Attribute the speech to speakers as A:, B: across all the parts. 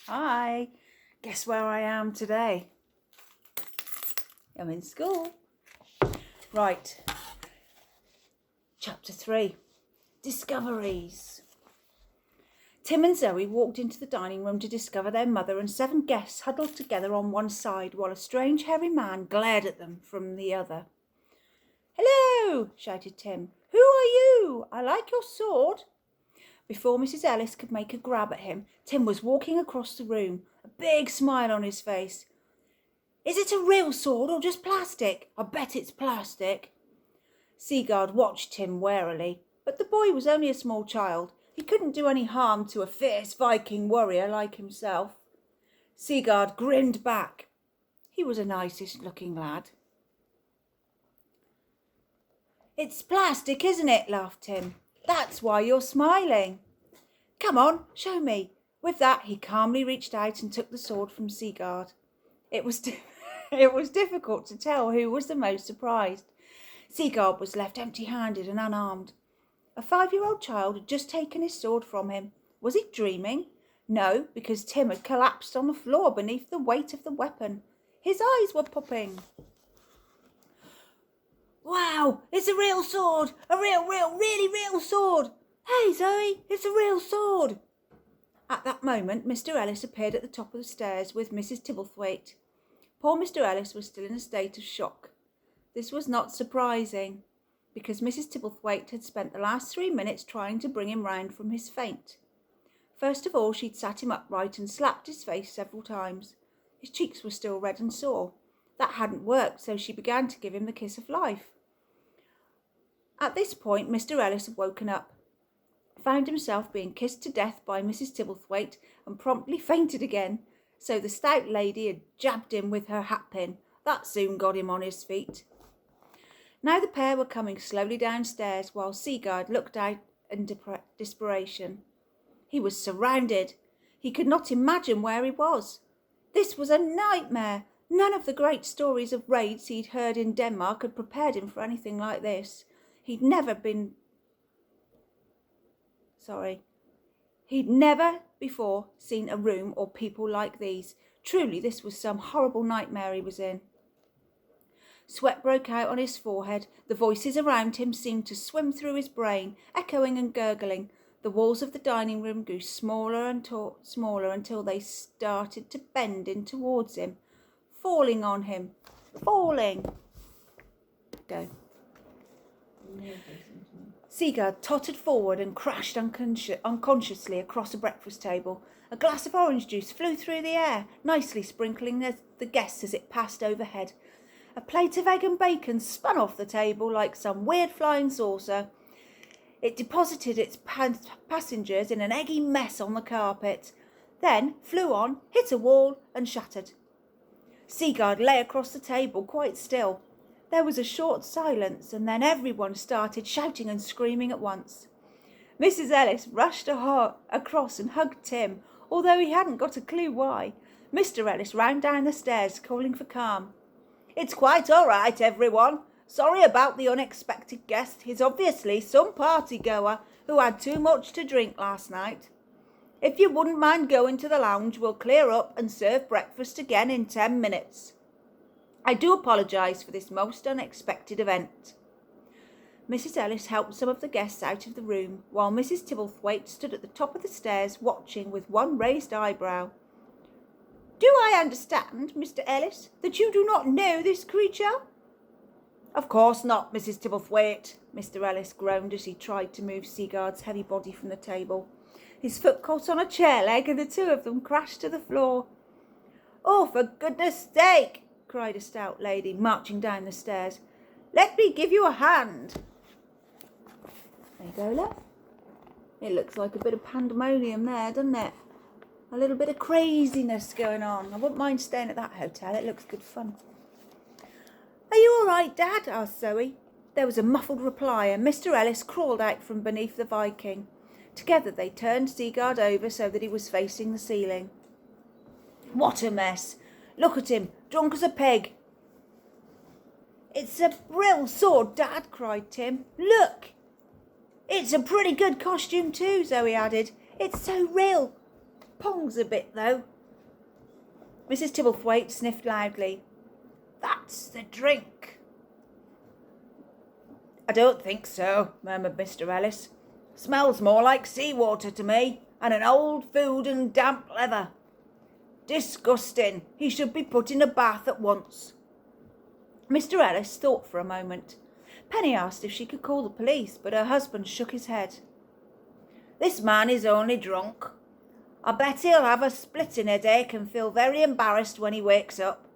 A: Hi, guess where I am today? I'm in school. Right, chapter 3, Discoveries. Tim and Zoe walked into the dining room to discover their mother and 7 guests huddled together on one side while a strange hairy man glared at them from the other. "Hello," shouted Tim. "Who are you? I like your sword." Before Mrs. Ellis could make a grab at him, Tim was walking across the room, a big smile on his face. "Is it a real sword or just plastic? I bet it's plastic." Sigurd watched Tim warily, but the boy was only a small child. He couldn't do any harm to a fierce Viking warrior like himself. Sigurd grinned back. He was a nicest-looking lad. "It's plastic, isn't it?" laughed Tim. "That's why you're smiling." "Come on, show me." With that, he calmly reached out and took the sword from Sigurd. It was difficult to tell who was the most surprised. Sigurd was left empty-handed and unarmed. A 5-year-old child had just taken his sword from him. Was he dreaming? No, because Tim had collapsed on the floor beneath the weight of the weapon. His eyes were popping. "Wow, it's a real sword! A really real sword! Hey, Zoe, it's a real sword!" At that moment, Mr. Ellis appeared at the top of the stairs with Mrs. Tibblethwaite. Poor Mr. Ellis was still in a state of shock. This was not surprising, because Mrs. Tibblethwaite had spent the last 3 minutes trying to bring him round from his faint. First of all, she'd sat him upright and slapped his face several times. His cheeks were still red and sore. That hadn't worked, so she began to give him the kiss of life. At this point, Mr. Ellis had woken up, found himself being kissed to death by Mrs. Tibblethwaite, and promptly fainted again. So the stout lady had jabbed him with her hat-pin. That soon got him on his feet. Now the pair were coming slowly downstairs while Sigurd looked out in desperation. He was surrounded. He could not imagine where he was. This was a nightmare. None of the great stories of raids he'd heard in Denmark had prepared him for anything like this. He'd never before seen a room or people like these. Truly, this was some horrible nightmare he was in. Sweat broke out on his forehead. The voices around him seemed to swim through his brain, echoing and gurgling. The walls of the dining room grew smaller and smaller until they started to bend in towards him, falling on him. Falling. Go. Sigurd tottered forward and crashed unconsciously across a breakfast table. A glass of orange juice flew through the air, nicely sprinkling the guests as it passed overhead. A plate of egg and bacon spun off the table like some weird flying saucer. It deposited its passengers in an eggy mess on the carpet, then flew on, hit a wall and shattered. Sigurd lay across the table quite still. There was a short silence, and then everyone started shouting and screaming at once. Mrs. Ellis rushed across and hugged Tim, although he hadn't got a clue why. Mr. Ellis ran down the stairs, calling for calm. "It's quite all right, everyone. Sorry about the unexpected guest. He's obviously some party-goer who had too much to drink last night. If you wouldn't mind going to the lounge, we'll clear up and serve breakfast again in 10 minutes. I do apologise for this most unexpected event." Mrs. Ellis helped some of the guests out of the room, while Mrs. Tibblethwaite stood at the top of the stairs watching with one raised eyebrow. "Do I understand, Mr. Ellis, that you do not know this creature?" "Of course not, Mrs. Tibblethwaite," Mr. Ellis groaned as he tried to move Sigurd's heavy body from the table. His foot caught on a chair leg and the two of them crashed to the floor. "Oh, for goodness sake!" cried a stout lady, marching down the stairs. "Let me give you a hand." There you go, love. It looks like a bit of pandemonium there, doesn't it? A little bit of craziness going on. I wouldn't mind staying at that hotel. It looks good fun. "Are you all right, Dad?" asked Zoe. There was a muffled reply, and Mr. Ellis crawled out from beneath the Viking. Together they turned Sigurd over so that he was facing the ceiling. "What a mess! Look at him, drunk as a peg." "It's a brill sword, Dad," cried Tim. "Look!" "It's a pretty good costume too," Zoe added. "It's so real." Pongs a bit, though. Mrs. Tibblethwaite sniffed loudly. That's the drink. I don't think so, murmured Mr. Ellis. Smells more like seawater to me, and an old food and damp leather. Disgusting. He should be put in a bath at once. Mr. Ellis thought for a moment. Penny asked if she could call the police, but her husband shook his head. This man is only drunk. I bet he'll have a splitting headache and feel very embarrassed when he wakes up.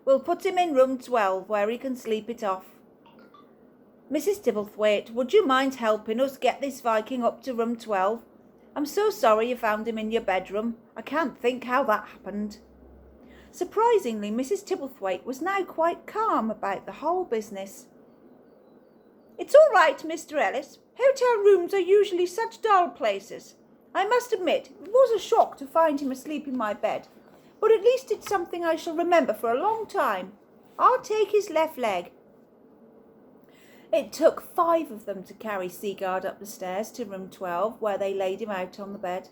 A: We'll put him in room 12 where he can sleep it off. Mrs. Tibblethwaite, would you mind helping us get this Viking up to room 12? I'm so sorry you found him in your bedroom. I can't think how that happened. Surprisingly, Mrs. Tibblethwaite was now quite calm about the whole business. It's all right, Mr. Ellis. Hotel rooms are usually such dull places. I must admit, it was a shock to find him asleep in my bed, but at least it's something I shall remember for a long time. I'll take his left leg. It took 5 of them to carry Seagard up the stairs to room 12, where they laid him out on the bed.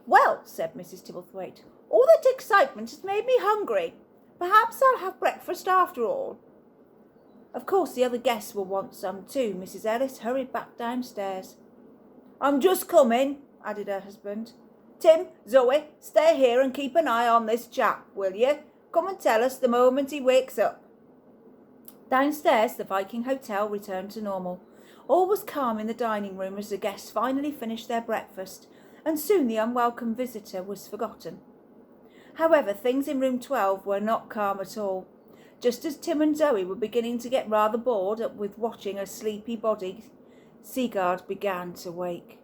A: Well, said Mrs. Tibblethwaite, all that excitement has made me hungry. Perhaps I'll have breakfast after all. Of course the other guests will want some too. Mrs. Ellis hurried back downstairs. I'm just coming, added her husband. Tim, Zoe, stay here and keep an eye on this chap, will you? Come and tell us the moment he wakes up. Downstairs, the Viking Hotel returned to normal. All was calm in the dining room as the guests finally finished their breakfast, and soon the unwelcome visitor was forgotten. However, things in room 12 were not calm at all. Just as Tim and Zoe were beginning to get rather bored with watching a sleepy body, Seagard began to wake.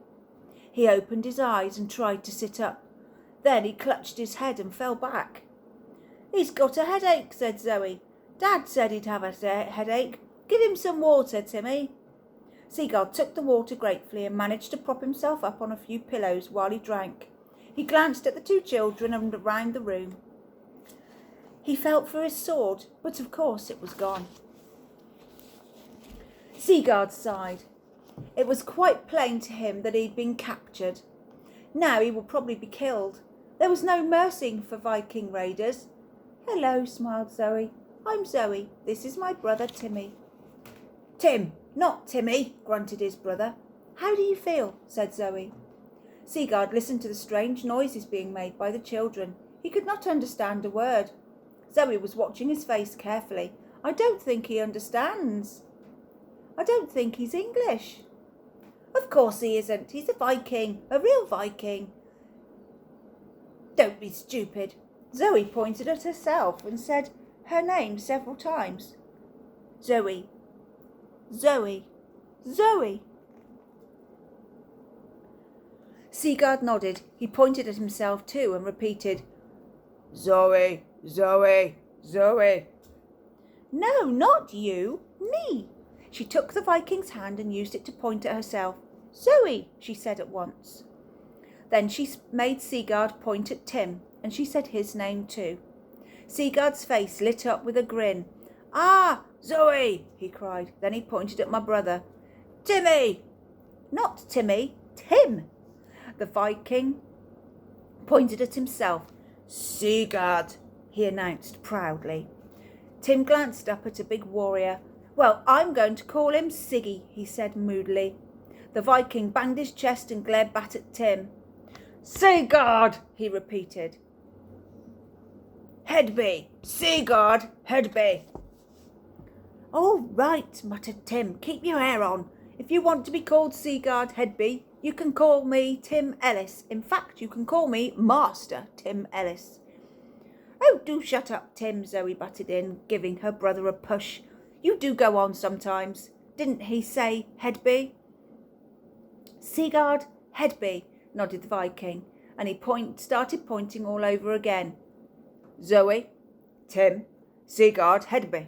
A: He opened his eyes and tried to sit up. Then he clutched his head and fell back. He's got a headache, said Zoe. Dad said he'd have a headache. Give him some water, Timmy. Seagard took the water gratefully and managed to prop himself up on a few pillows while he drank. He glanced at the 2 children and around the room. He felt for his sword, but of course it was gone. Seagard sighed. It was quite plain to him that he'd been captured. Now he would probably be killed. There was no mercy for Viking raiders. Hello, smiled Zoe. I'm Zoe. This is my brother Timmy. Tim, not Timmy, grunted his brother. How do you feel? Said Zoe. Seagard listened to the strange noises being made by the children. He could not understand a word. Zoe was watching his face carefully. I don't think he understands. I don't think he's English. Of course he isn't. He's a Viking, a real Viking. Don't be stupid. Zoe pointed at herself and said her name several times. Zoe. Zoe. Zoe. Seagard nodded. He pointed at himself too and repeated, Zoe, Zoe, Zoe. No, not you. Me. She took the Viking's hand and used it to point at herself. Zoe, she said at once. Then she made Seagard point at Tim, and she said his name too. Seagard's face lit up with a grin. Ah, Zoe, he cried. Then he pointed at my brother. Timmy! Not Timmy, Tim. The Viking pointed at himself. Seagard, he announced proudly. Tim glanced up at a big warrior. Well, I'm going to call him Siggy, he said moodily. The Viking banged his chest and glared back at Tim. Seagard, he repeated. Hedby, Seagard, Hedby. All right, muttered Tim. Keep your hair on. If you want to be called Seagard Hedby, you can call me Tim Ellis. In fact, you can call me Master Tim Ellis. Oh, do shut up, Tim, Zoe butted in, giving her brother a push. You do go on sometimes. Didn't he say Hedby? Seagard Hedby, nodded the Viking, and he started pointing all over again. Zoe, Tim, Seagard Hedby.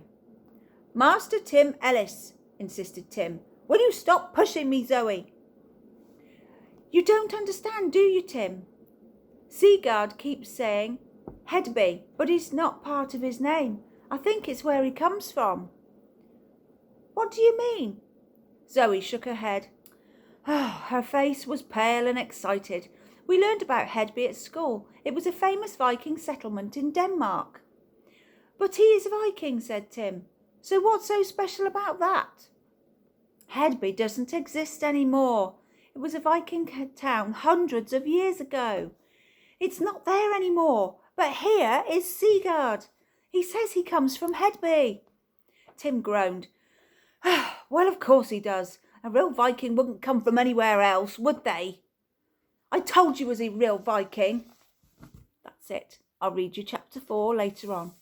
A: Master Tim Ellis, insisted Tim. Will you stop pushing me, Zoe? You don't understand, do you, Tim? Seagard keeps saying Hedby, but it's not part of his name. I think it's where he comes from. What do you mean? Zoe shook her head. Oh, her face was pale and excited. We learned about Hedby at school. It was a famous Viking settlement in Denmark. But he is a Viking, said Tim. So what's so special about that? Hedby doesn't exist anymore. It was a Viking town hundreds of years ago. It's not there anymore, but here is Sigurd. He says he comes from Hedby. Tim groaned. Well, of course he does. A real Viking wouldn't come from anywhere else, would they? I told you he was a real Viking. That's it. I'll read you chapter 4 later on.